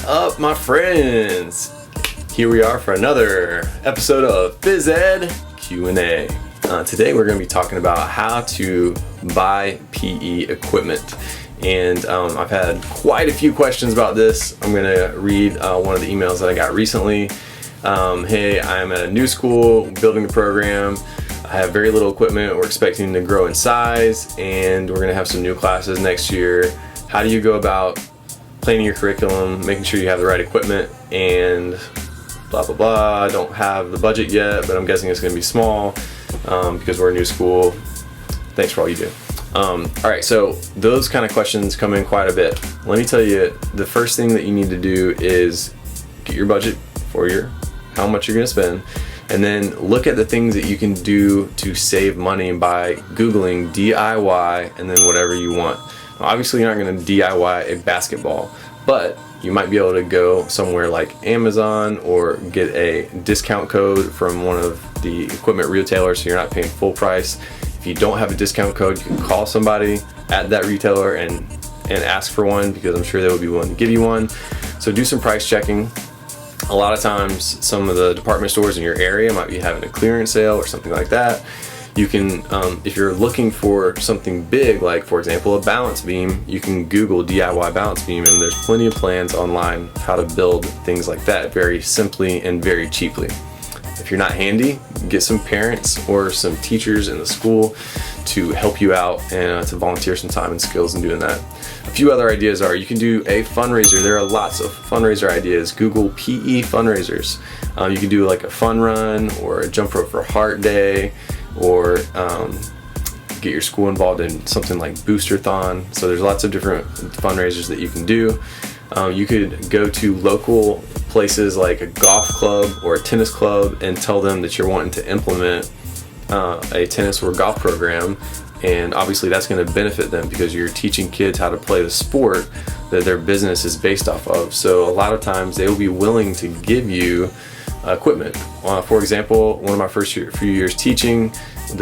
up, my friends? Here we are for another episode of Phys Ed Q&A. Today we're going to be talking about how to buy PE equipment. And I've had quite a few questions about this. I'm going to read one of the emails that I got recently. Hey, I'm at a new school, building the program. I have very little equipment. We're expecting to grow in size, and we're going to have some new classes next year. How do you go about planning your curriculum, making sure you have the right equipment, and blah, blah, blah. I don't have the budget yet, but I'm guessing it's going to be small because we're a new school. Thanks for all you do. All right, so those kind of questions come in quite a bit. Let me tell you, the first thing that you need to do is get your budget for how much you're going to spend, and then look at the things that you can do to save money by Googling DIY and then whatever you want. Now, obviously, you're not going to DIY a basketball, but you might be able to go somewhere like Amazon or get a discount code from one of the equipment retailers so you're not paying full price. If you don't have a discount code, you can call somebody at that retailer and ask for one, because I'm sure they would be willing to give you one. So do some price checking. A lot of times some of the department stores in your area might be having a clearance sale or something like that. You can, if you're looking for something big, like for example a balance beam, you can Google DIY balance beam, and there's plenty of plans online how to build things like that very simply and very cheaply. If you're not handy, get some parents or some teachers in the school to help you out and to volunteer some time and skills in doing that. A few other ideas are you can do a fundraiser. There are lots of fundraiser ideas. Google PE fundraisers. You can do like a fun run or a jump rope for heart day, or get your school involved in something like Boosterthon. So there's lots of different fundraisers that you can do. You could go to local places like a golf club or a tennis club and tell them that you're wanting to implement a tennis or golf program, and obviously that's going to benefit them because you're teaching kids how to play the sport that their business is based off of. So a lot of times they will be willing to give you equipment. For example, one of my first few years teaching,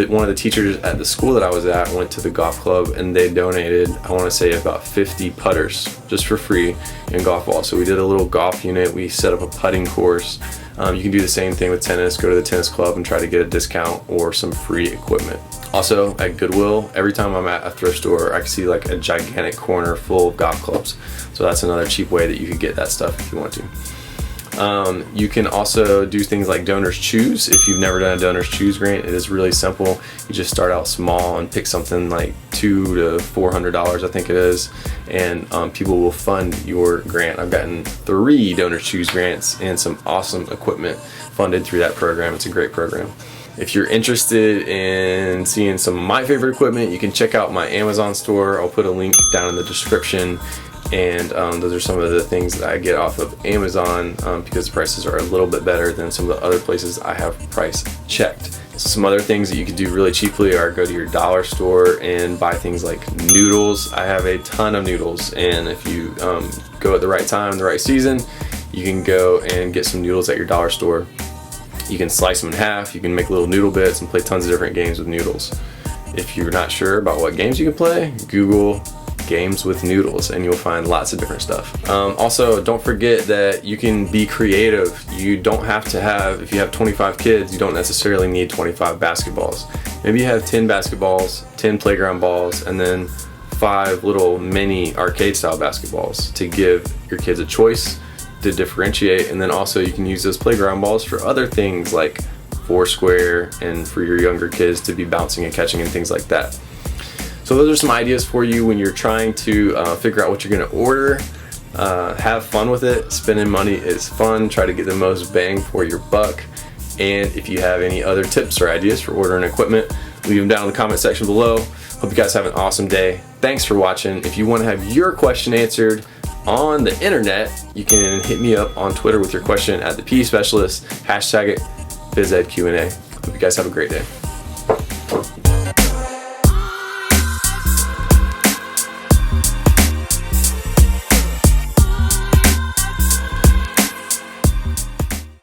one of the teachers at the school that I was at went to the golf club and they donated, I want to say, about 50 putters just for free and golf balls. So we did a little golf unit. We set up a putting course. You can do the same thing with tennis. Go to the tennis club and try to get a discount or some free equipment. Also at Goodwill, every time I'm at a thrift store, I can see like a gigantic corner full of golf clubs. So that's another cheap way that you could get that stuff if you want to. You can also do things like DonorsChoose. If you've never done a DonorsChoose grant, it is really simple. You just start out small and pick something like $200 to $400, I think it is, and people will fund your grant. I've gotten 3 DonorsChoose grants and some awesome equipment funded through that program. It's a great program. If you're interested in seeing some of my favorite equipment, you can check out my Amazon store. I'll put a link down in the description. And those are some of the things that I get off of Amazon because the prices are a little bit better than some of the other places I have price checked. So some other things that you can do really cheaply are go to your dollar store and buy things like noodles. I have a ton of noodles, and if you go at the right time, the right season, you can go and get some noodles at your dollar store. You can slice them in half, you can make little noodle bits and play tons of different games with noodles. If you're not sure about what games you can play, Google games with noodles and you'll find lots of different stuff. Also, don't forget that you can be creative. You don't have to have, if you have 25 kids, you don't necessarily need 25 basketballs. Maybe you have 10 basketballs, 10 playground balls, and then 5 little mini arcade style basketballs to give your kids a choice to differentiate. And then also you can use those playground balls for other things like Foursquare and for your younger kids to be bouncing and catching and things like that. So those are some ideas for you when you're trying to figure out what you're going to order. Have fun with it. Spending money is fun. Try to get the most bang for your buck. And if you have any other tips or ideas for ordering equipment, leave them down in the comment section below. Hope you guys have an awesome day. Thanks for watching. If you want to have your question answered on the internet, you can hit me up on Twitter with your question at the PE Specialist. Hashtag it, PhysEdQ&A. Hope you guys have a great day.